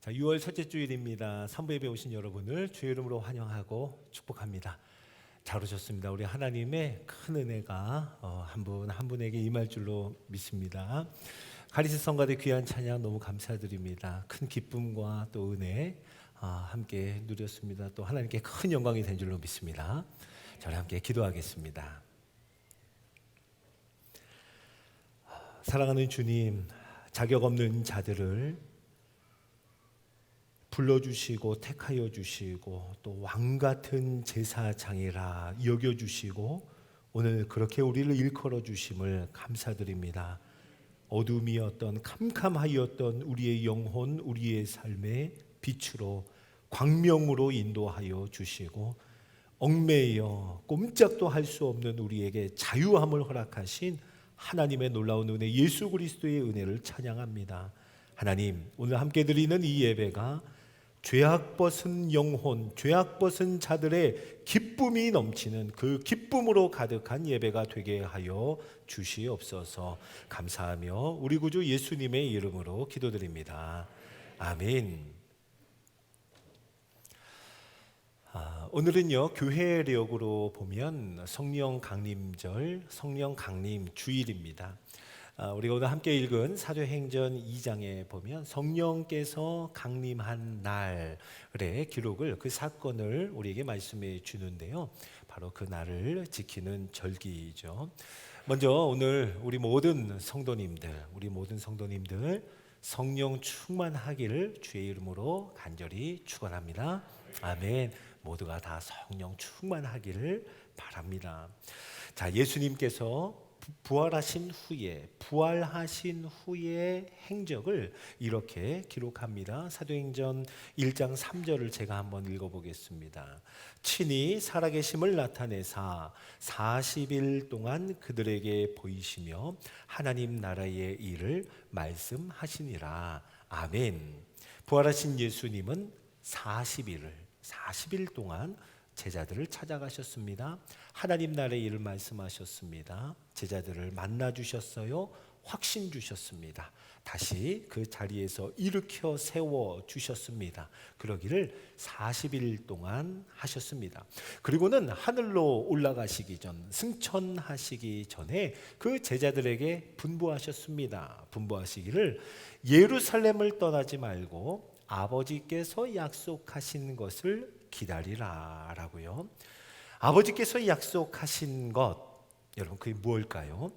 자, 6월 첫째 주일입니다. 3부 예배 오신 여러분을 주의 이름으로 환영하고 축복합니다. 잘 오셨습니다. 우리 하나님의 큰 은혜가 한 분 한 분에게 임할 줄로 믿습니다. 카리스 성가대 귀한 찬양 너무 감사드립니다. 큰 기쁨과 또 은혜 함께 누렸습니다. 또 하나님께 큰 영광이 된 줄로 믿습니다. 저와 함께 기도하겠습니다. 사랑하는 주님, 자격 없는 자들을 불러주시고 택하여 주시고 또 왕같은 제사장이라 여겨주시고 오늘 그렇게 우리를 일컬어 주심을 감사드립니다. 어둠이었던 캄캄하였던 우리의 영혼, 우리의 삶의 빛으로 광명으로 인도하여 주시고 얽매여 꼼짝도 할 수 없는 우리에게 자유함을 허락하신 하나님의 놀라운 은혜, 예수 그리스도의 은혜를 찬양합니다. 하나님, 오늘 함께 드리는 이 예배가 죄악 벗은 영혼, 죄악 벗은 자들의 기쁨이 넘치는 그 기쁨으로 가득한 예배가 되게 하여 주시옵소서. 감사하며 우리 구주 예수님의 이름으로 기도드립니다. 아멘. 오늘은요, 교회력으로 보면 성령 강림절, 성령 강림 주일입니다. 우리가 오늘 함께 읽은 사도행전 2장에 보면 성령께서 강림한 날의 기록을, 그 사건을 우리에게 말씀해 주는데요, 바로 그 날을 지키는 절기이죠. 먼저 오늘 우리 모든 성도님들 성령 충만하기를 주의 이름으로 간절히 축원합니다. 아멘. 모두가 다 성령 충만하기를 바랍니다. 자, 예수님께서 부활하신 후에 행적을 이렇게 기록합니다. 사도행전 1장 3절을 제가 한번 읽어보겠습니다. 친히 살아계심을 나타내사 40일 동안 그들에게 보이시며 하나님 나라의 일을 말씀하시니라. 아멘. 부활하신 예수님은 40일 동안 제자들을 찾아가셨습니다. 하나님 나라의 일을 말씀하셨습니다. 제자들을 만나 주셨어요. 확신 주셨습니다. 다시 그 자리에서 일으켜 세워 주셨습니다. 그러기를 40일 동안 하셨습니다. 그리고는 하늘로 올라가시기 전, 승천하시기 전에 그 제자들에게 분부하셨습니다. 분부하시기를 예루살렘을 떠나지 말고 아버지께서 약속하신 것을 기다리라 라고요. 아버지께서 약속하신 것, 여러분 그게 무엇일까요?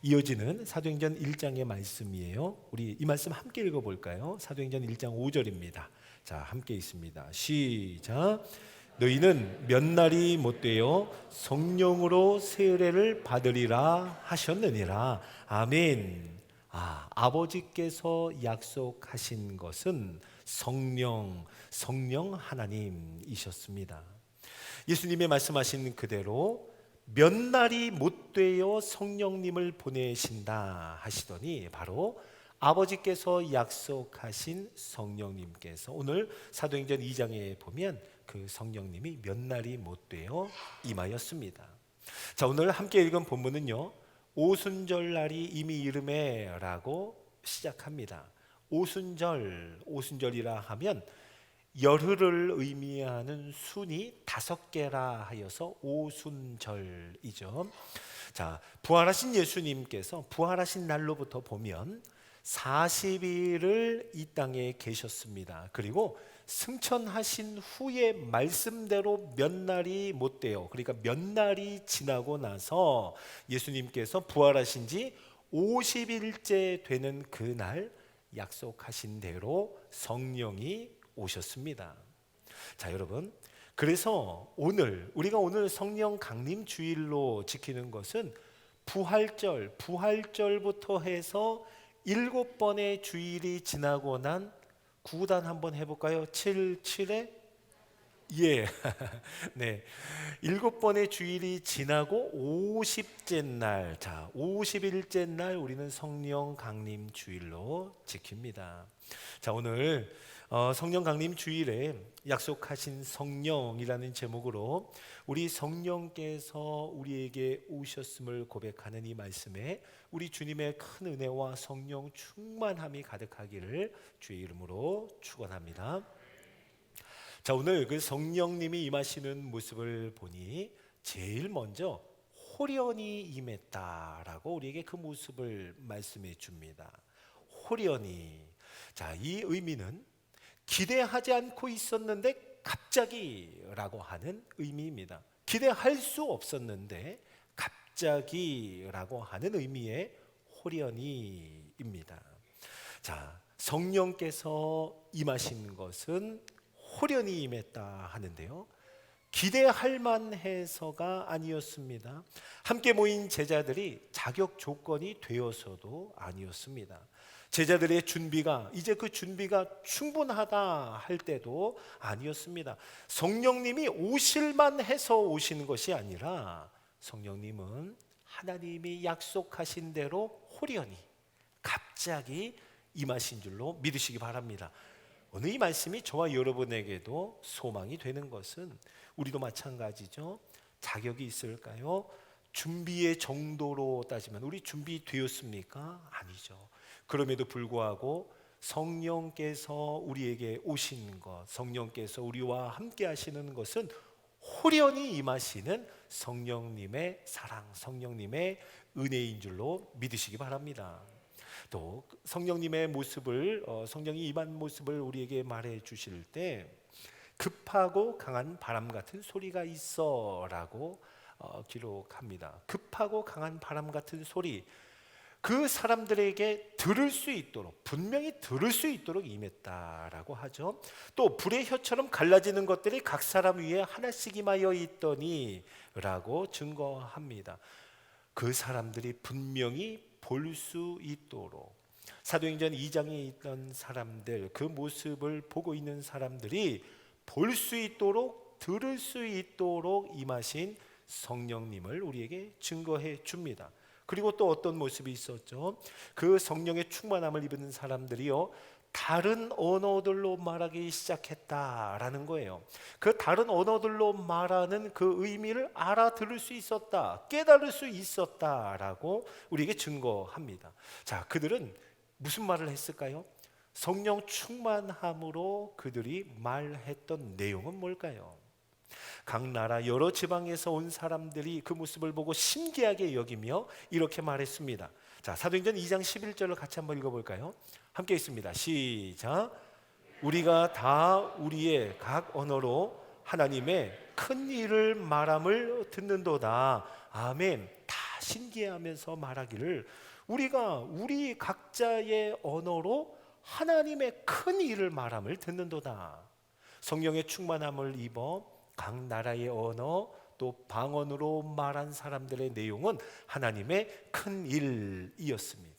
이어지는 사도행전 1장의 말씀이에요. 우리 이 말씀 함께 읽어볼까요? 사도행전 1장 5절입니다. 자, 함께 있습니다. 시작. 너희는 몇 날이 못되어 성령으로 세례를 받으리라 하셨느니라. 아멘. 아버지께서 약속하신 것은 성령 하나님이셨습니다. 예수님이 말씀하신 그대로 몇 날이 못되어 성령님을 보내신다 하시더니 바로 아버지께서 약속하신 성령님께서 오늘 사도행전 2장에 보면 그 성령님이 몇 날이 못되어 임하였습니다. 자, 오늘 함께 읽은 본문은요, 오순절 날이 이미 이르매 라고 시작합니다. 오순절이라 하면 열흘을 의미하는 순이 5개라 하여서 오순절이죠. 자, 부활하신 예수님께서 부활하신 날로부터 보면 40일을 이 땅에 계셨습니다. 그리고 승천하신 후에 말씀대로 몇 날이 못돼요. 그러니까 몇 날이 지나고 나서 예수님께서 부활하신 지 50일째 되는 그날 약속하신 대로 성령이 오셨습니다. 자, 여러분, 그래서 우리가 오늘 성령 강림 주일로 지키는 것은 부활절부터 해서 7번의 주일이 지나고 난 구단 한번 해볼까요? 7, 7에 예. 네. 7번의 주일이 지나고 50째 날, 자, 50일째 날 우리는 성령 강림 주일로 지킵니다. 자, 오늘 성령 강림 주일에 약속하신 성령이라는 제목으로 우리 성령께서 우리에게 오셨음을 고백하는 이 말씀에 우리 주님의 큰 은혜와 성령 충만함이 가득하기를 주의 이름으로 축원합니다. 자, 오늘 그 성령님이 임하시는 모습을 보니 제일 먼저 호련히 임했다라고 우리에게 그 모습을 말씀해 줍니다. 호련히. 자, 이 의미는 기대하지 않고 있었는데 갑자기라고 하는 의미입니다. 기대할 수 없었는데 갑자기라고 하는 의미의 호련히입니다. 자, 성령께서 임하신 것은 호련히 임했다 하는데요, 기대할 만해서가 아니었습니다. 함께 모인 제자들이 자격 조건이 되어서도 아니었습니다. 제자들의 준비가 이제 그 준비가 충분하다 할 때도 아니었습니다. 성령님이 오실만 해서 오시는 것이 아니라 성령님은 하나님이 약속하신 대로 호련히 갑자기 임하신 줄로 믿으시기 바랍니다. 오늘 이 말씀이 저와 여러분에게도 소망이 되는 것은 우리도 마찬가지죠. 자격이 있을까요? 준비의 정도로 따지면 우리 준비되었습니까? 아니죠. 그럼에도 불구하고 성령께서 우리에게 오신 것, 성령께서 우리와 함께 하시는 것은 호련히 임하시는 성령님의 사랑, 성령님의 은혜인 줄로 믿으시기 바랍니다. 또 성령님의 모습을 성령이 임한 모습을 우리에게 말해 주실 때 급하고 강한 바람 같은 소리가 있어라고 기록합니다. 급하고 강한 바람 같은 소리, 그 사람들에게 들을 수 있도록, 분명히 들을 수 있도록 임했다라고 하죠. 또 불의 혀처럼 갈라지는 것들이 각 사람 위에 하나씩 임하여 있더니 라고 증거합니다. 그 사람들이 분명히 볼 수 있도록, 사도행전 2장에 있던 사람들, 그 모습을 보고 있는 사람들이 볼 수 있도록, 들을 수 있도록 임하신 성령님을 우리에게 증거해 줍니다. 그리고 또 어떤 모습이 있었죠? 그 성령의 충만함을 입은 사람들이요, 다른 언어들로 말하기 시작했다라는 거예요. 그 다른 언어들로 말하는 그 의미를 알아들을 수 있었다, 깨달을 수 있었다라고 우리에게 증거합니다. 자, 그들은 무슨 말을 했을까요? 성령 충만함으로 그들이 말했던 내용은 뭘까요? 각 나라 여러 지방에서 온 사람들이 그 모습을 보고 신기하게 여기며 이렇게 말했습니다. 자, 사도행전 2장 11절을 같이 한번 읽어볼까요? 함께 있습니다. 시작. 우리가 다 우리의 각 언어로 하나님의 큰 일을 말함을 듣는도다. 아멘. 다 신기해하면서 말하기를 우리가 우리 각자의 언어로 하나님의 큰 일을 말함을 듣는도다. 성령의 충만함을 입어 각 나라의 언어 또 방언으로 말한 사람들의 내용은 하나님의 큰 일이었습니다.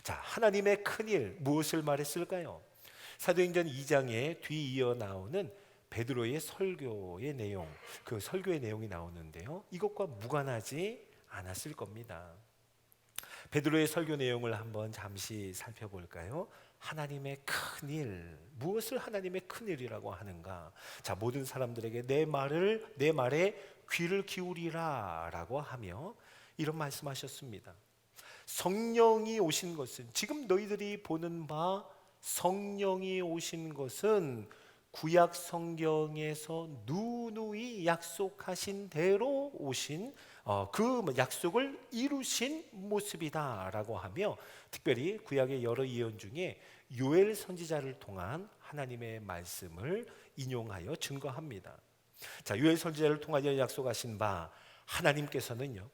자, 하나님의 큰 일, 무엇을 말했을까요? 사도행전 2장에 뒤이어 나오는 베드로의 설교의 내용, 그 설교의 내용이 나오는데요, 이것과 무관하지 않았을 겁니다. 베드로의 설교 내용을 한번 잠시 살펴볼까요? 하나님의 큰 일, 무엇을 하나님의 큰 일이라고 하는가? 자, 모든 사람들에게 내 말에 귀를 기울이라 라고 하며 이런 말씀하셨습니다. 성령이 오신 것은, 지금 너희들이 보는 바 성령이 오신 것은 구약 성경에서 누누이 약속하신 대로 오신 그 약속을 이루신 모습이다라고 하며, 특별히 구약의 여러 예언 중에 요엘 선지자를 통한 하나님의 말씀을 인용하여 증거합니다. 자, 요엘 선지자를 통하여 약속하신 바, 하나님께서는요,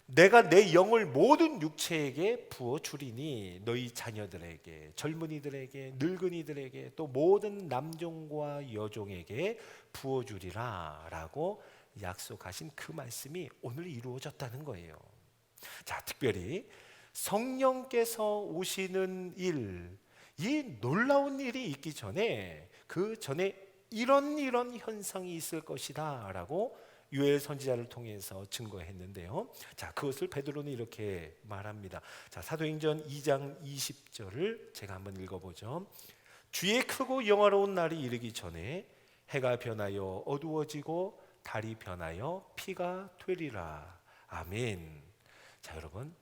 내가 내 영을 모든 육체에게 부어 주리니 너희 자녀들에게, 젊은이들에게, 늙은이들에게, 또 모든 남종과 여종에게 부어 주리라 라고 약속하신 그 말씀이 오늘 이루어졌다는 거예요. 자, 특별히 성령께서 오시는 일, 이 놀라운 일이 있기 전에 그 전에 이런 현상이 있을 것이다 라고 요엘 선지자를 통해서 증거했는데요. 자, 그것을 베드로는 이렇게 말합니다. 자, 사도행전 2장 20절을 제가 한번 읽어보죠. 주의 크고 영화로운 날이 이르기 전에 해가 변하여 어두워지고 달이 변하여 피가 되리라. 아멘. 자, 여러분,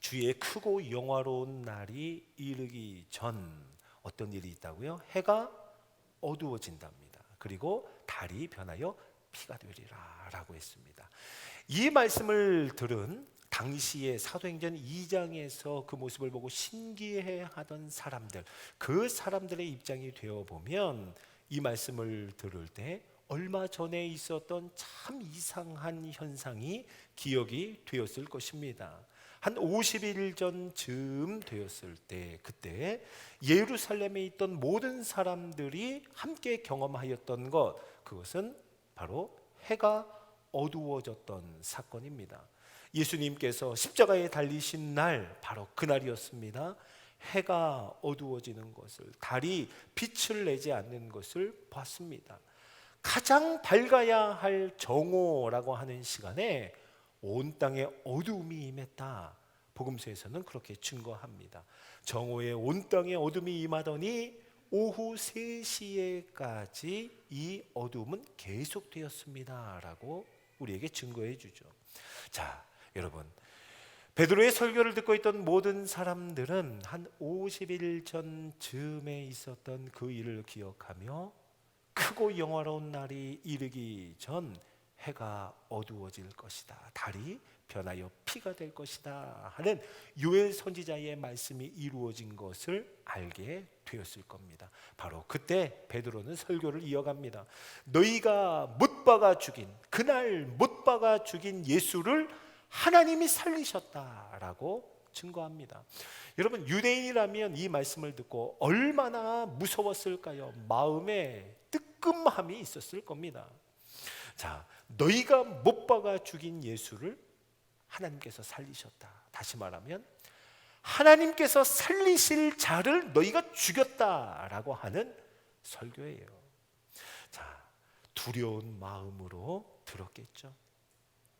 주의 크고 영화로운 날이 이르기 전 어떤 일이 있다고요? 해가 어두워진답니다. 그리고 달이 변하여 피가 되리라 라고 했습니다. 이 말씀을 들은 당시에 사도행전 2장에서 그 모습을 보고 신기해하던 사람들, 그 사람들의 입장이 되어보면 이 말씀을 들을 때 얼마 전에 있었던 참 이상한 현상이 기억이 되었을 것입니다. 한 50일 전쯤 되었을 때, 그때 예루살렘에 있던 모든 사람들이 함께 경험하였던 것, 그것은 바로 해가 어두워졌던 사건입니다. 예수님께서 십자가에 달리신 날, 바로 그날이었습니다. 해가 어두워지는 것을, 달이 빛을 내지 않는 것을 봤습니다. 가장 밝아야 할 정오라고 하는 시간에 온 땅에 어두움이 임했다. 복음서에서는 그렇게 증거합니다. 정오에 온 땅에 어둠이 임하더니 오후 3시에까지 이 어둠은 계속되었습니다 라고 우리에게 증거해 주죠. 자, 여러분, 베드로의 설교를 듣고 있던 모든 사람들은 한 50일 전쯤에 있었던 그 일을 기억하며 크고 영화로운 날이 이르기 전 해가 어두워질 것이다, 달이 변하여 피가 될 것이다 하는 요엘 선지자의 말씀이 이루어진 것을 알게 되었을 겁니다. 바로 그때 베드로는 설교를 이어갑니다. 너희가 못 박아 죽인, 그날 못 박아 죽인 예수를 하나님이 살리셨다라고 증거합니다. 여러분, 유대인이라면 이 말씀을 듣고 얼마나 무서웠을까요? 마음에 뜨끔함이 있었을 겁니다. 자, 너희가 못 박아 죽인 예수를 하나님께서 살리셨다. 다시 말하면 하나님께서 살리실 자를 너희가 죽였다라고 하는 설교예요. 자, 두려운 마음으로 들었겠죠.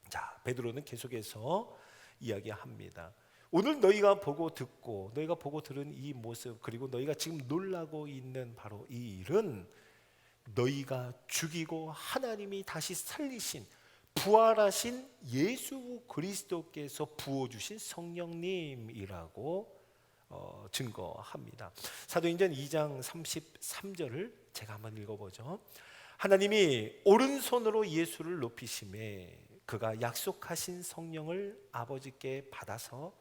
자, 베드로는 계속해서 이야기합니다. 오늘 너희가 보고 듣고, 너희가 보고 들은 이 모습, 그리고 너희가 지금 놀라고 있는 바로 이 일은 너희가 죽이고 하나님이 다시 살리신, 부활하신 예수 그리스도께서 부어주신 성령님이라고 증거합니다. 사도행전 2장 33절을 제가 한번 읽어보죠. 하나님이 오른손으로 예수를 높이심에 그가 약속하신 성령을 아버지께 받아서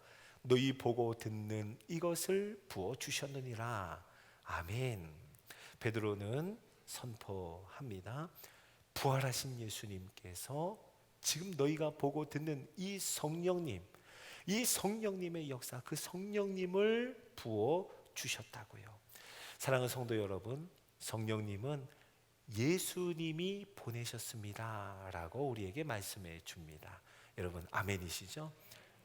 너희 보고 듣는 이것을 부어주셨느니라. 아멘. 베드로는 선포합니다. 부활하신 예수님께서 지금 너희가 보고 듣는 이 성령님, 이 성령님의 역사, 그 성령님을 부어 주셨다고요. 사랑하는 성도 여러분, 성령님은 예수님이 보내셨습니다 라고 우리에게 말씀해 줍니다. 여러분, 아멘이시죠?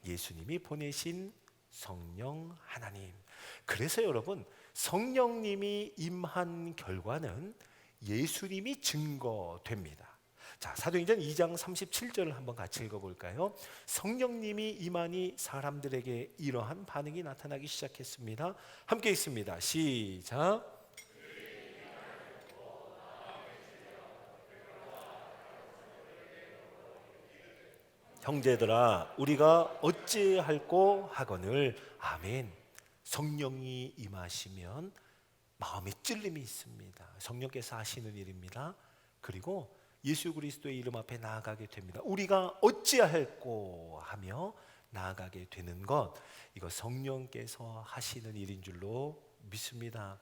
예수님이 보내신 성령 하나님. 그래서 여러분, 성령님이 임한 결과는 예수님이 증거됩니다. 자, 사도행전 2장 37절을 한번 같이 읽어볼까요? 성령님이 임하니 사람들에게 이러한 반응이 나타나기 시작했습니다. 함께 읽습니다. 시작. 형제들아, 우리가 어찌할꼬 하거늘. 아멘. 성령이 임하시면 마음에 찔림이 있습니다. 성령께서 하시는 일입니다. 그리고 예수 그리스도의 이름 앞에 나아가게 됩니다. 우리가 어찌할꼬 하며 나아가게 되는 것, 이거 성령께서 하시는 일인 줄로 믿습니다.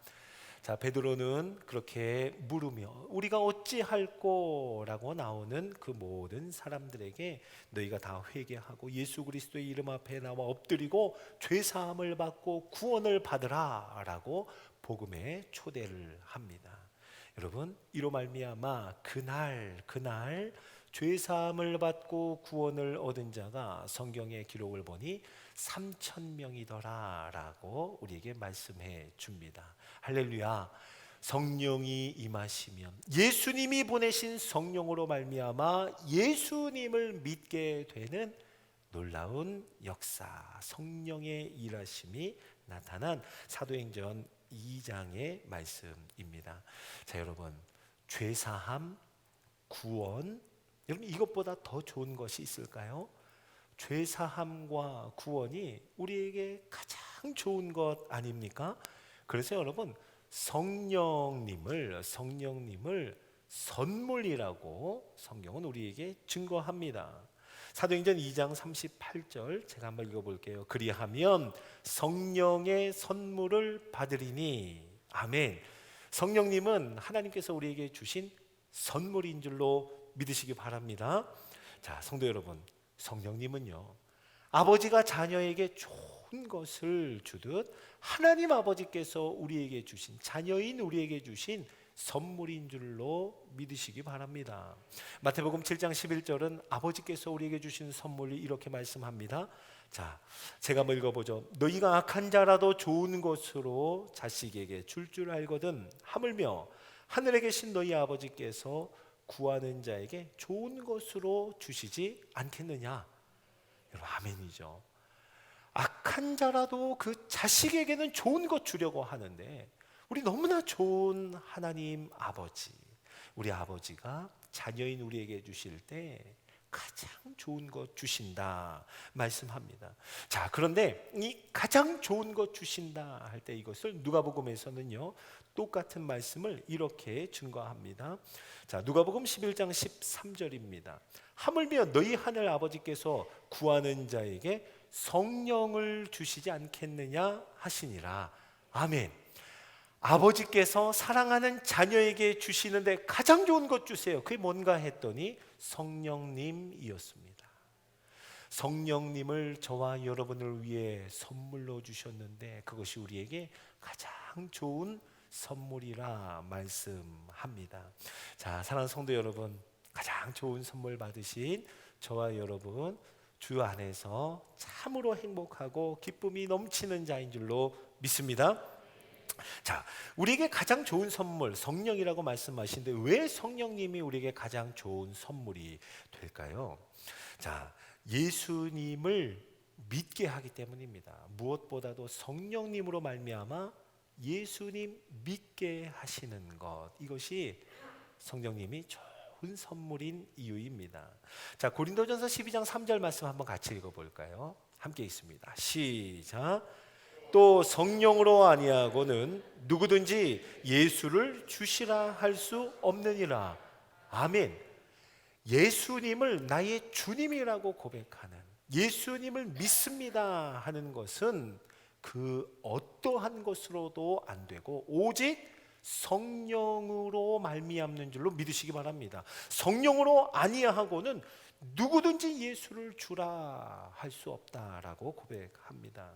자, 베드로는 그렇게 물으며 우리가 어찌할꼬 라고 나오는 그 모든 사람들에게 너희가 다 회개하고 예수 그리스도의 이름 앞에 나와 엎드리고 죄사함을 받고 구원을 받으라 라고 복음에 초대를 합니다. 여러분, 이로 말미암아 그날 죄사함을 받고 구원을 얻은 자가 성경의 기록을 보니 3,000명이더라 라고 우리에게 말씀해 줍니다. 할렐루야. 성령이 임하시면 예수님이 보내신 성령으로 말미암아 예수님을 믿게 되는 놀라운 역사, 성령의 일하심이 나타난 사도행전 2장의 말씀입니다. 자, 여러분, 죄사함, 구원, 여러분 이것보다 더 좋은 것이 있을까요? 죄사함과 구원이 우리에게 가장 좋은 것 아닙니까? 그래서 여러분, 성령님을 선물이라고 성경은 우리에게 증거합니다. 사도행전 2장 38절 제가 한번 읽어볼게요. 그리하면 성령의 선물을 받으리니. 아멘. 성령님은 하나님께서 우리에게 주신 선물인 줄로 믿으시기 바랍니다. 자, 성도 여러분, 성령님은요, 아버지가 자녀에게 좋은 것을 주듯 하나님 아버지께서 우리에게 주신, 자녀인 우리에게 주신 선물인 줄로 믿으시기 바랍니다. 마태복음 7장 11절은 아버지께서 우리에게 주신 선물이 이렇게 말씀합니다. 자, 제가 한번 읽어보죠. 너희가 악한 자라도 좋은 것으로 자식에게 줄 알거든 하물며 하늘에 계신 너희 아버지께서 구하는 자에게 좋은 것으로 주시지 않겠느냐. 여러분, 아멘이죠. 악한 자라도 그 자식에게는 좋은 것 주려고 하는데, 우리 너무나 좋은 하나님 아버지, 우리 아버지가 자녀인 우리에게 주실 때 가장 좋은 것 주신다 말씀합니다. 자, 그런데 이 가장 좋은 것 주신다 할 때 이것을 누가복음에서는요 똑같은 말씀을 이렇게 증거합니다. 자, 누가복음 11장 13절입니다. 하물며 너희 하늘 아버지께서 구하는 자에게 성령을 주시지 않겠느냐 하시니라. 아멘. 아버지께서 사랑하는 자녀에게 주시는데 가장 좋은 것 주세요. 그게 뭔가 했더니 성령님이었습니다. 성령님을 저와 여러분을 위해 선물로 주셨는데 그것이 우리에게 가장 좋은 선물이라 말씀합니다. 자, 사랑하는 성도 여러분, 가장 좋은 선물 받으신 저와 여러분, 주 안에서 참으로 행복하고 기쁨이 넘치는 자인 줄로 믿습니다. 자, 우리에게 가장 좋은 선물 성령이라고 말씀하시는데 왜 성령님이 우리에게 가장 좋은 선물이 될까요? 자, 예수님을 믿게 하기 때문입니다. 무엇보다도 성령님으로 말미암아 예수님 믿게 하시는 것, 이것이 성령님이 좋은 선물인 이유입니다. 자, 고린도전서 12장 3절 말씀 한번 같이 읽어볼까요? 함께 있습니다. 시작. 또 성령으로 아니하고는 누구든지 예수를 주시라 할 수 없느니라. 아멘. 예수님을 나의 주님이라고 고백하는, 예수님을 믿습니다 하는 것은 그 어떠한 것으로도 안 되고 오직 성령으로 말미암는 줄로 믿으시기 바랍니다. 성령으로 아니하고는 누구든지 예수를 주라 할 수 없다라고 고백합니다.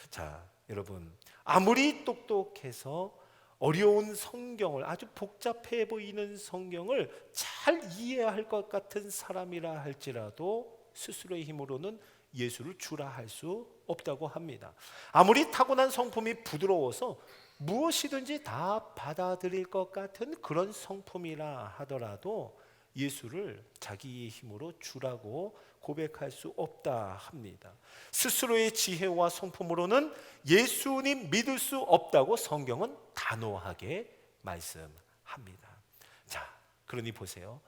자, 여러분, 아무리 똑똑해서 어려운 성경을, 아주 복잡해 보이는 성경을 잘 이해할 것 같은 사람이라 할지라도 스스로의 힘으로는 예수를 주라 할 수 없다고 합니다. 아무리 타고난 성품이 부드러워서 무엇이든지 다 받아들일 것 같은 그런 성품이라 하더라도 예수를 자기의 힘으로 주라고 고백할 수 없다 합니다. 스스로의 지혜와 성품으로는 예수님 믿을 수 없다고 성경은 단호하게 말씀합니다. 자, 그러니 보세요.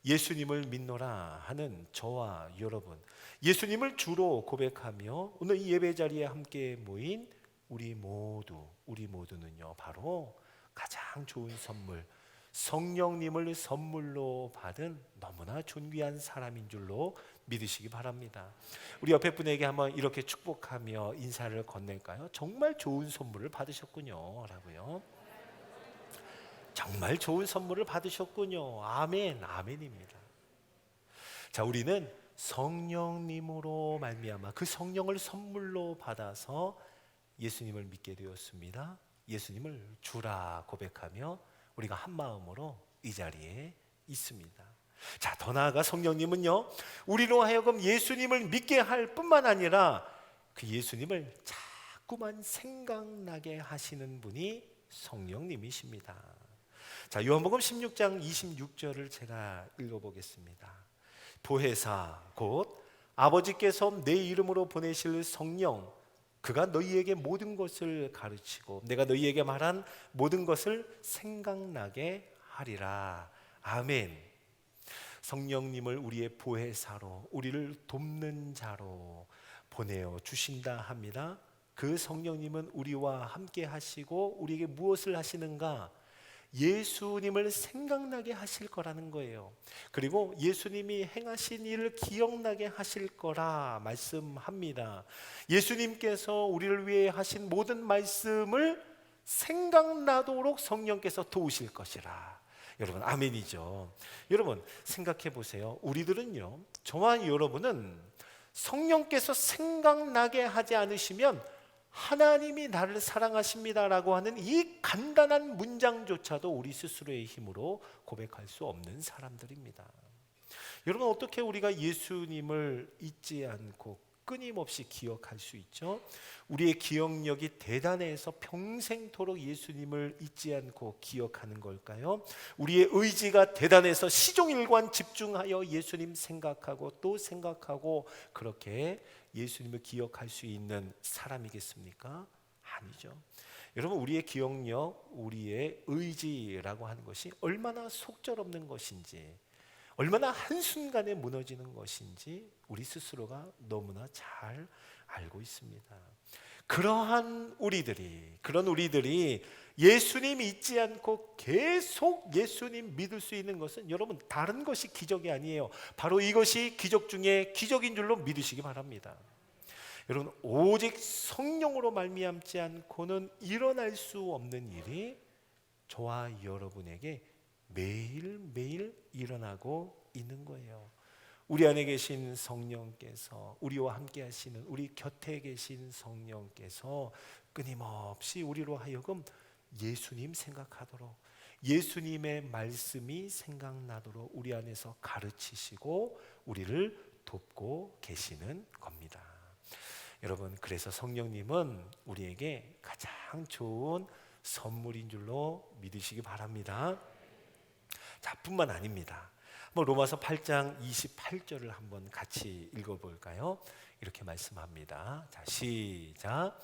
예수님을 믿노라 하는 저와 여러분, 예수님을 주로 고백하며 오늘 이 예배 자리에 함께 모인 우리 모두는요 바로 가장 좋은 선물, 성령님을 선물로 받은 너무나 존귀한 사람인 줄로 믿으시기 바랍니다. 우리 옆에 분에게 한번 이렇게 축복하며 인사를 건넬까요? 정말 좋은 선물을 받으셨군요 라고요. 정말 좋은 선물을 받으셨군요. 아멘, 아멘입니다. 자, 우리는 성령님으로 말미암아 그 성령을 선물로 받아서 예수님을 믿게 되었습니다. 예수님을 주라 고백하며 우리가 한 마음으로 이 자리에 있습니다. 자, 더 나아가 성령님은요 우리로 하여금 예수님을 믿게 할 뿐만 아니라 그 예수님을 자꾸만 생각나게 하시는 분이 성령님이십니다. 자, 요한복음 16장 26절을 제가 읽어보겠습니다. 보혜사 곧 아버지께서 내 이름으로 보내실 성령, 그가 너희에게 모든 것을 가르치고 내가 너희에게 말한 모든 것을 생각나게 하리라. 아멘. 성령님을 우리의 보혜사로, 우리를 돕는 자로 보내어 주신다 합니다. 그 성령님은 우리와 함께 하시고 우리에게 무엇을 하시는가? 예수님을 생각나게 하실 거라는 거예요. 그리고 예수님이 행하신 일을 기억나게 하실 거라 말씀합니다. 예수님께서 우리를 위해 하신 모든 말씀을 생각나도록 성령께서 도우실 것이라. 여러분 아멘이죠. 여러분 생각해 보세요. 우리들은요, 저와 여러분은 성령께서 생각나게 하지 않으시면 하나님이 나를 사랑하십니다라고 하는 이 간단한 문장조차도 우리 스스로의 힘으로 고백할 수 없는 사람들입니다. 여러분 어떻게 우리가 예수님을 잊지 않고 끊임없이 기억할 수 있죠? 우리의 기억력이 대단해서 평생토록 예수님을 잊지 않고 기억하는 걸까요? 우리의 의지가 대단해서 시종일관 집중하여 예수님 생각하고 또 생각하고 그렇게 예수님을 기억할 수 있는 사람이겠습니까? 아니죠. 여러분 우리의 기억력, 우리의 의지라고 하는 것이 얼마나 속절없는 것인지, 얼마나 한순간에 무너지는 것인지 우리 스스로가 너무나 잘 알고 있습니다. 그런 우리들이 예수님 잊지 않고 계속 예수님 믿을 수 있는 것은 여러분 다른 것이 기적이 아니에요. 바로 이것이 기적 중에 기적인 줄로 믿으시기 바랍니다. 여러분 오직 성령으로 말미암지 않고는 일어날 수 없는 일이 저와 여러분에게 매일매일 일어나고 있는 거예요. 우리 안에 계신 성령께서, 우리와 함께 하시는, 우리 곁에 계신 성령께서 끊임없이 우리로 하여금 예수님 생각하도록, 예수님의 말씀이 생각나도록 우리 안에서 가르치시고 우리를 돕고 계시는 겁니다. 여러분 그래서 성령님은 우리에게 가장 좋은 선물인 줄로 믿으시기 바랍니다. 자, 뿐만 아닙니다. 로마서 8장 28절을 한번 같이 읽어볼까요? 이렇게 말씀합니다. 자, 시작.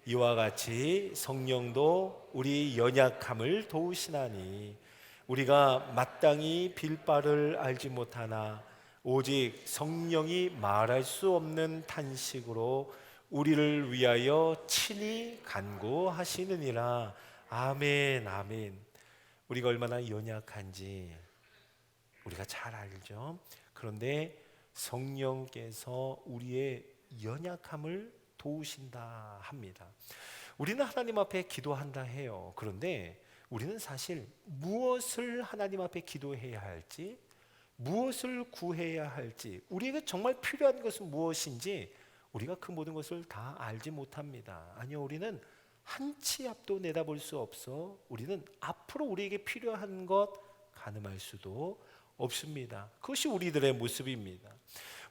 이와 같이 성령도 우리 연약함을 도우시나니 우리가 마땅히 빌 바를 알지 못하나 오직 성령이 말할 수 없는 탄식으로 우리를 위하여 친히 간구하시느니라. 아멘, 아멘. 우리가 얼마나 연약한지 우리가 잘 알죠. 그런데 성령께서 우리의 연약함을 도우신다 합니다. 우리는 하나님 앞에 기도한다 해요. 그런데 우리는 사실 무엇을 하나님 앞에 기도해야 할지, 무엇을 구해야 할지, 우리에게 정말 필요한 것은 무엇인지 우리가 그 모든 것을 다 알지 못합니다. 아니요, 우리는 한 치 앞도 내다볼 수 없어 우리는 앞으로 우리에게 필요한 것 가늠할 수도 없습니다. 그것이 우리들의 모습입니다.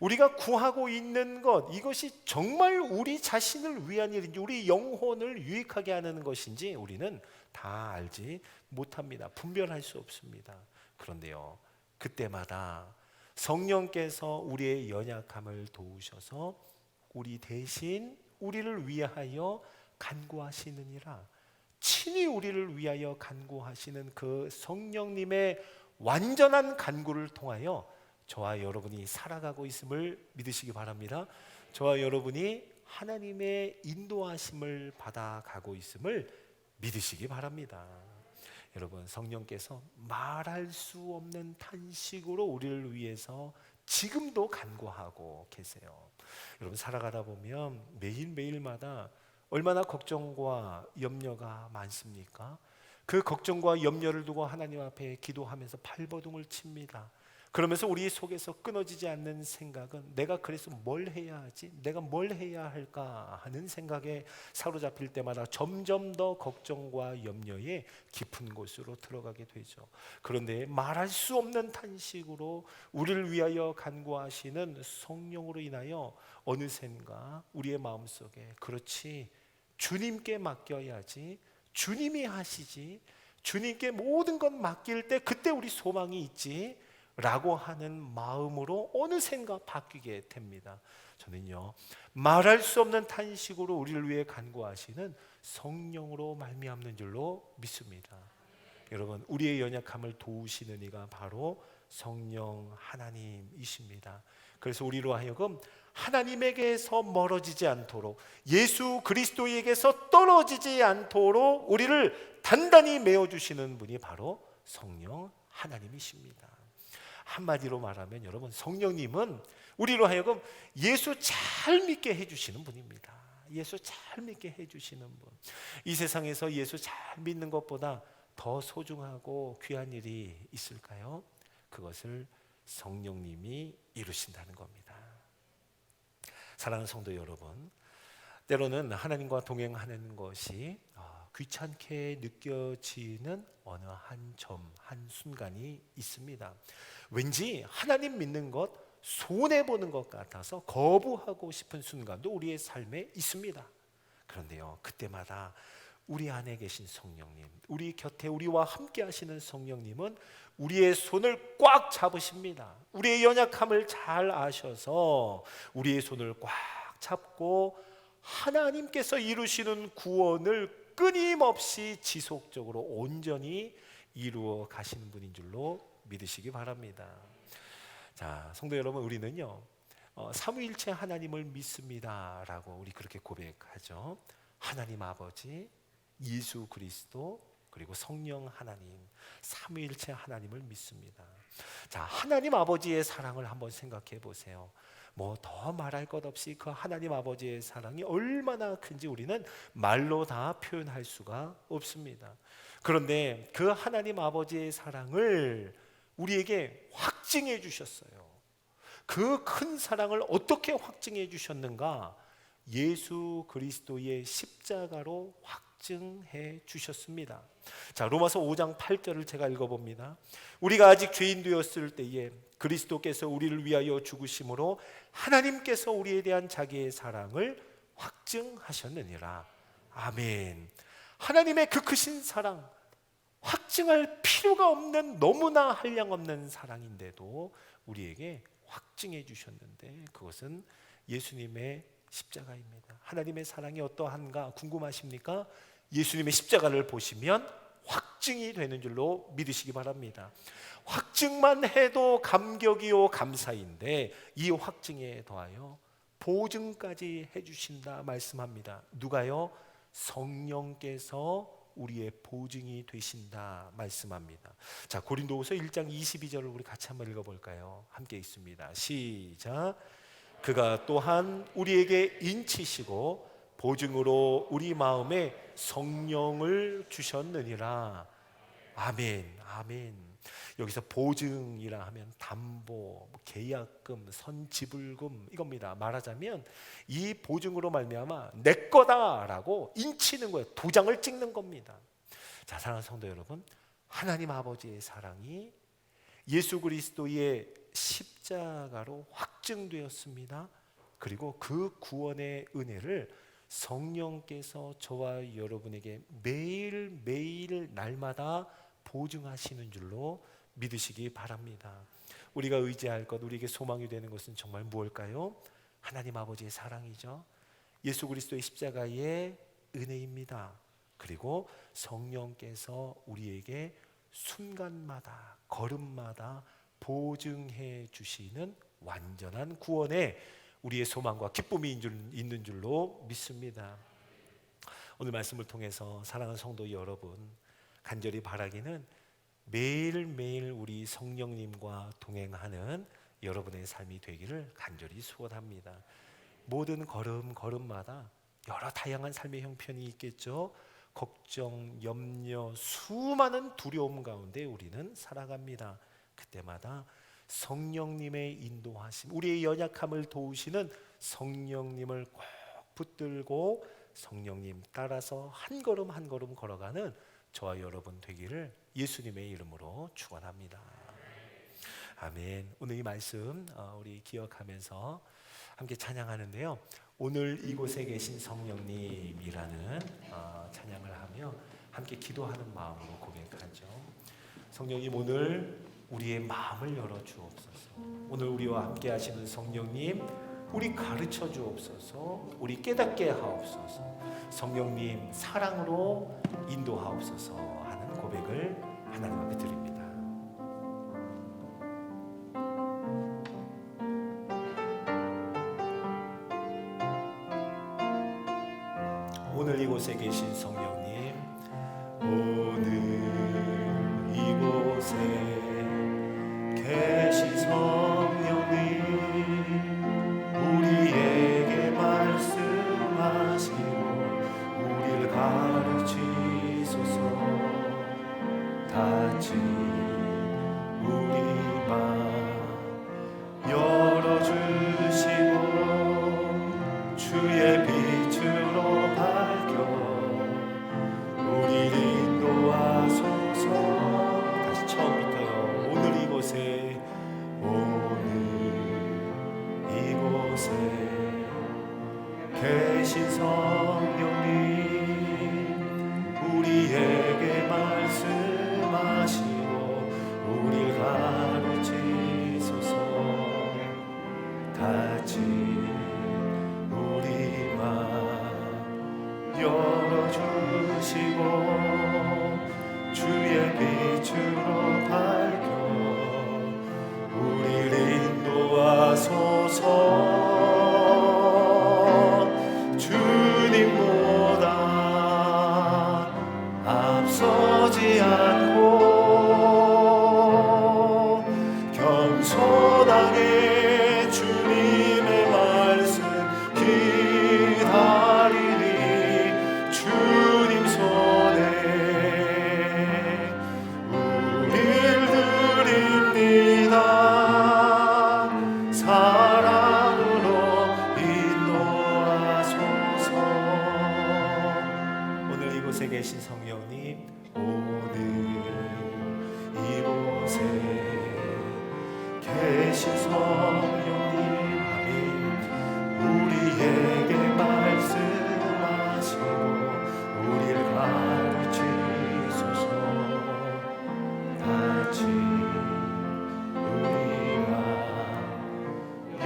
우리가 구하고 있는 것, 이것이 정말 우리 자신을 위한 일인지, 우리 영혼을 유익하게 하는 것인지 우리는 다 알지 못합니다. 분별할 수 없습니다. 그런데요, 그때마다 성령께서 우리의 연약함을 도우셔서 우리 대신 우리를 위하여 간구하시느니라. 친히 우리를 위하여 간구하시는 그 성령님의 완전한 간구를 통하여 저와 여러분이 살아가고 있음을 믿으시기 바랍니다. 저와 여러분이 하나님의 인도하심을 받아가고 있음을 믿으시기 바랍니다. 여러분 성령께서 말할 수 없는 탄식으로 우리를 위해서 지금도 간구하고 계세요. 여러분 살아가다 보면 매일매일마다 얼마나 걱정과 염려가 많습니까? 그 걱정과 염려를 두고 하나님 앞에 기도하면서 발버둥을 칩니다. 그러면서 우리 속에서 끊어지지 않는 생각은 내가 그래서 뭘 해야 하지? 내가 뭘 해야 할까 하는 생각에 사로잡힐 때마다 점점 더 걱정과 염려의 깊은 곳으로 들어가게 되죠. 그런데 말할 수 없는 탄식으로 우리를 위하여 간구하시는 성령으로 인하여 어느샌가 우리의 마음속에 그렇지, 주님께 맡겨야지, 주님이 하시지, 주님께 모든 것 맡길 때 그때 우리 소망이 있지 라고 하는 마음으로 어느샌가 바뀌게 됩니다. 저는요, 말할 수 없는 탄식으로 우리를 위해 간구하시는 성령으로 말미암는 줄로 믿습니다. 여러분, 우리의 연약함을 도우시는 이가 바로 성령 하나님이십니다. 그래서 우리로 하여금 하나님에게서 멀어지지 않도록, 예수 그리스도에게서 떨어지지 않도록 우리를 단단히 메어주시는 분이 바로 성령 하나님이십니다. 한마디로 말하면 여러분, 성령님은 우리로 하여금 예수 잘 믿게 해주시는 분입니다. 예수 잘 믿게 해주시는 분. 이 세상에서 예수 잘 믿는 것보다 더 소중하고 귀한 일이 있을까요? 그것을 성령님이 이루신다는 겁니다. 사랑하는 성도 여러분, 때로는 하나님과 동행하는 것이 귀찮게 느껴지는 어느 한 점, 한 순간이 있습니다. 왠지 하나님 믿는 것 손해보는 것 같아서 거부하고 싶은 순간도 우리의 삶에 있습니다. 그런데요, 그때마다 우리 안에 계신 성령님, 우리 곁에 우리와 함께 하시는 성령님은 우리의 손을 꽉 잡으십니다. 우리의 연약함을 잘 아셔서 우리의 손을 꽉 잡고 하나님께서 이루시는 구원을 끊임없이 지속적으로 온전히 이루어 가시는 분인 줄로 믿으시기 바랍니다. 자, 성도 여러분, 우리는요, 삼위일체 하나님을 믿습니다라고 우리 그렇게 고백하죠. 하나님 아버지, 예수 그리스도, 그리고 성령 하나님, 삼위일체 하나님을 믿습니다. 자, 하나님 아버지의 사랑을 한번 생각해 보세요. 뭐 더 말할 것 없이 그 하나님 아버지의 사랑이 얼마나 큰지 우리는 말로 다 표현할 수가 없습니다. 그런데 그 하나님 아버지의 사랑을 우리에게 확증해 주셨어요. 그 큰 사랑을 어떻게 확증해 주셨는가? 예수 그리스도의 십자가로 확증해 주셨습니다. 자, 로마서 5장 8절을 제가 읽어봅니다. 우리가 아직 죄인 되었을 때에 그리스도께서 우리를 위하여 죽으심으로 하나님께서 우리에 대한 자기의 사랑을 확증하셨느니라. 아멘. 하나님의 그 크신 사랑, 확증할 필요가 없는 너무나 한량없는 사랑인데도 우리에게 확증해 주셨는데, 그것은 예수님의 십자가입니다. 하나님의 사랑이 어떠한가 궁금하십니까? 예수님의 십자가를 보시면 확증이 되는 줄로 믿으시기 바랍니다. 확증만 해도 감격이요 감사인데 이 확증에 더하여 보증까지 해주신다 말씀합니다. 누가요? 성령께서 우리의 보증이 되신다 말씀합니다. 자, 고린도후서 1장 22절을 우리 같이 한번 읽어볼까요? 함께 있습니다. 시작. 그가 또한 우리에게 인치시고 보증으로 우리 마음에 성령을 주셨느니라. 아멘. 아멘. 여기서 보증이라 하면 담보, 계약금, 선지불금 이겁니다. 말하자면 이 보증으로 말미암아 내 거다라고 인치는 거예요. 도장을 찍는 겁니다. 자, 사랑하는 성도 여러분, 하나님 아버지의 사랑이 예수 그리스도의 십자가로 확증되었습니다. 그리고 그 구원의 은혜를 성령께서 저와 여러분에게 매일매일 날마다 보증하시는 줄로 믿으시기 바랍니다. 우리가 의지할 것, 우리에게 소망이 되는 것은 정말 무엇일까요? 하나님 아버지의 사랑이죠. 예수 그리스도의 십자가의 은혜입니다. 그리고 성령께서 우리에게 순간마다, 걸음마다 보증해 주시는 완전한 구원에 우리의 소망과 기쁨이 있는 줄로 믿습니다. 오늘 말씀을 통해서 사랑하는 성도 여러분, 간절히 바라기는 매일매일 우리 성령님과 동행하는 여러분의 삶이 되기를 간절히 소원합니다. 모든 걸음걸음마다 여러 다양한 삶의 형편이 있겠죠. 걱정, 염려, 수많은 두려움 가운데 우리는 살아갑니다. 그때마다 성령님의 인도하심, 우리의 연약함을 도우시는 성령님을 꼭 붙들고 성령님 따라서 한 걸음 한 걸음 걸어가는 저와 여러분 되기를 예수님의 이름으로 축원합니다. 아멘. 오늘 이 말씀 우리 기억하면서 함께 찬양하는데요. 오늘 이곳에 계신 성령님이라는 찬양을 하며 함께 기도하는 마음으로 고백하죠. 성령님, 오늘 우리의 마음을 열어 주옵소서. 오늘 우리와 함께 하시는 성령님, 우리 가르쳐 주옵소서. 우리 깨닫게 하옵소서. 성령님, 사랑으로 인도하옵소서 하는 고백을 하나님 앞에 드립니다. 오늘 이곳에 계신 성령님, 오늘 이곳에 계신 성령님, 우리에게 말씀하시고 우리를 가르치소서. 닫힌 우리 맘 열어주시고 주의 빛으로 밝혀 우리를 인도하소서. 다시 처음부터요. 오늘 이곳에 계신 성령님, 우리에게 말씀하시고 우리를 가르치소서. 닫힌 우리 맘 열어주시고 주의 빛으로 밝혀 우리를 인도하소서. 주님보다 앞서지 않고 겸손하게 주님의 말씀 기다리니 주님 손에 우릴 드립니다. 사랑으로 인도하소서. 오늘 이곳에 계신 성령님, 오늘 이곳에 계신 성령님, 아멘. 우리에게 말씀하시고 우리를 가르치소서. 닫힌 우리 맘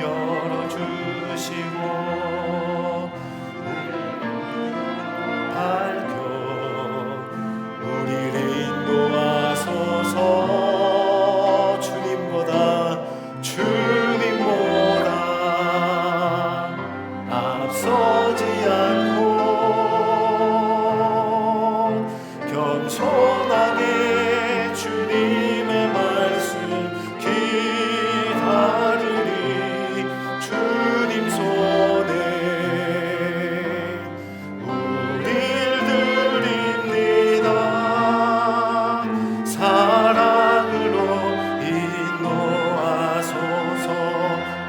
열어주시고 밝혀 우리를 인도하소서. 주님보다 앞서지 않고 겸손하게 주님의 말씀 기다리니 주님 손에 우릴 드립니다. 사랑으로 인도하소서.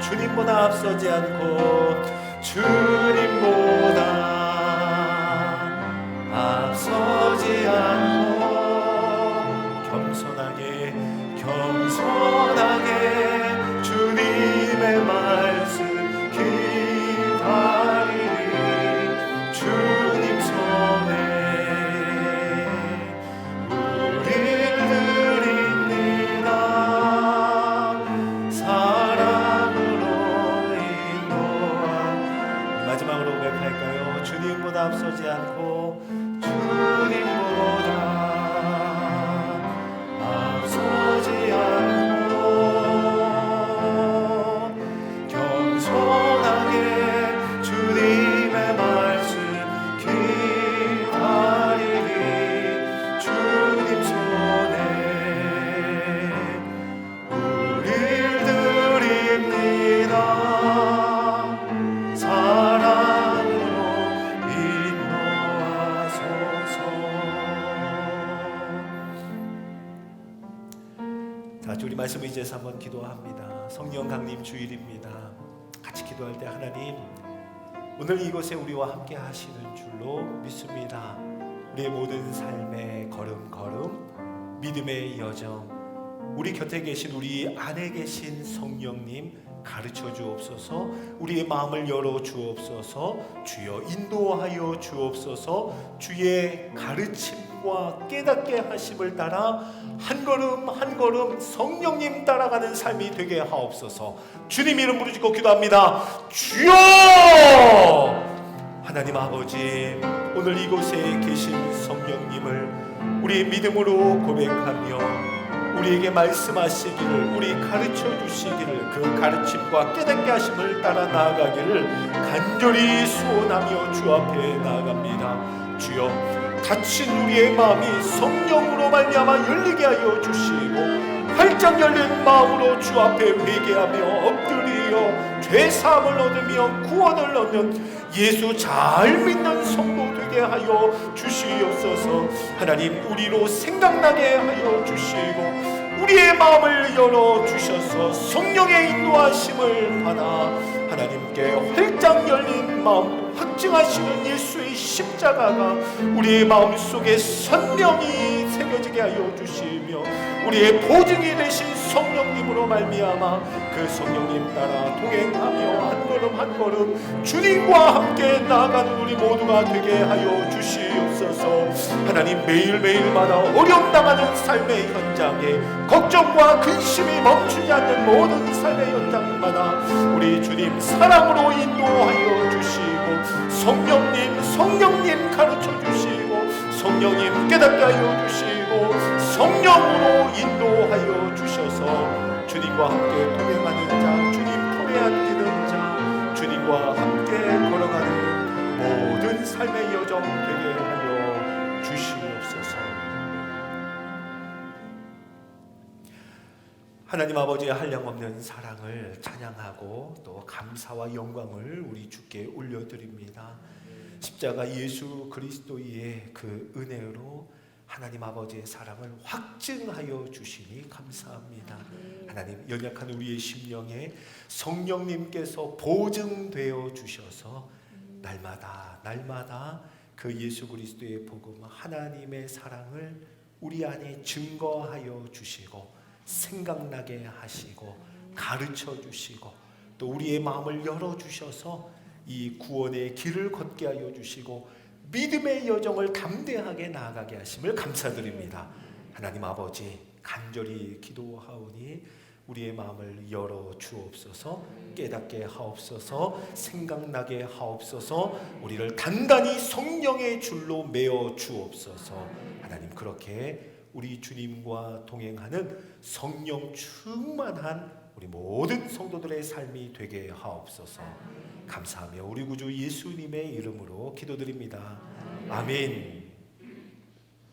주님보다 앞서지 않고 주님보다 앞서지 않고 겸손하게 주님의 말씀 기다리니 주님 손에 우릴 드립니다. 사랑으로 인도하. 마지막으로 고백할까요? 주님보다 앞서지 않고 주님보다 앞서지 않고 겸손하게 주님의 말씀 기다리니 주님 손에 우릴 드립니다. 사랑으로 인도하소서. 자, 우리 말씀 의지해서 한번 기도합니다. 성령 강림 주일입니다. 같이 기도할 때 하나님, 오늘 이곳에 우리와 함께 하시는 줄로 믿습니다. 우리의 모든 삶의 걸음걸음, 믿음의 여정, 우리 곁에 계신 우리 안에 계신 성령님 가르쳐 주옵소서. 우리의 마음을 열어 주옵소서. 주여 인도하여 주옵소서. 주의 가르침과 깨닫게 하심을 따라 한 걸음 한 걸음 성령님 따라가는 삶이 되게 하옵소서. 주님 이름 부르짖고 기도합니다. 주여! 하나님 아버지, 오늘 이곳에 계신 성령님을 우리의 믿음으로 고백하며 우리에게 말씀하시기를, 우리 가르쳐 주시기를, 그 가르침과 깨닫게 하심을 따라 나아가기를 간절히 소원하며 주 앞에 나아갑니다. 주여, 닫힌 우리의 마음이 성령으로 말미암아 열리게 하여 주시고 활짝 열린 마음으로 주 앞에 회개하며 엎드리어 죄사함을 얻으며 구원을 얻는 예수 잘 믿는 성도 되게 하여 주시옵소서. 하나님, 우리로 생각나게 하여 주시고 우리의 마음을 열어 주셔서 성령의 인도하심을 받아 하나님께 활짝 열린 마음 확증하시는 예수의 십자가가 우리의 마음속에 선명히 새겨지게 하여 주시며 우리의 보증이 되신 성령님으로 말미암아 그 성령님 따라 동행하며 한 걸음 한 걸음 주님과 함께 나아가는 우리 모두가 되게 하여 주시옵소서. 하나님, 매일매일마다 어려움당하는 삶의 현장에 걱정과 근심이 멈추지 않는 모든 삶의 현장마다 우리 주님 사랑으로 인도하여 주시고 성령님 가르쳐 주시고 성령님 깨닫게 하여 주시고 성령으로 인도하여 주셔서 주님과 함께 동행하는 자, 주님 품에 안기는 자, 주님과 함께 걸어가는 모든 삶의 여정 되게 하여 주시옵소서. 하나님 아버지의 한량없는 사랑을 찬양하고 또 감사와 영광을 우리 주께 올려드립니다. 십자가 예수 그리스도의 그 은혜로 하나님 아버지의 사랑을 확증하여 주시니 감사합니다. 하나님, 연약한 우리의 심령에 성령님께서 보증되어 주셔서 날마다 그 예수 그리스도의 복음, 하나님의 사랑을 우리 안에 증거하여 주시고 생각나게 하시고 가르쳐 주시고 또 우리의 마음을 열어 주셔서 이 구원의 길을 걷게 하여 주시고 믿음의 여정을 담대하게 나아가게 하심을 감사드립니다. 하나님 아버지, 간절히 기도하오니 우리의 마음을 열어 주옵소서. 깨닫게 하옵소서. 생각나게 하옵소서. 우리를 단단히 성령의 줄로 메어 주옵소서. 하나님, 그렇게 우리 주님과 동행하는 성령 충만한 우리 모든 성도들의 삶이 되게 하옵소서. 감사하며 우리 구주 예수님의 이름으로 기도드립니다. 아멘.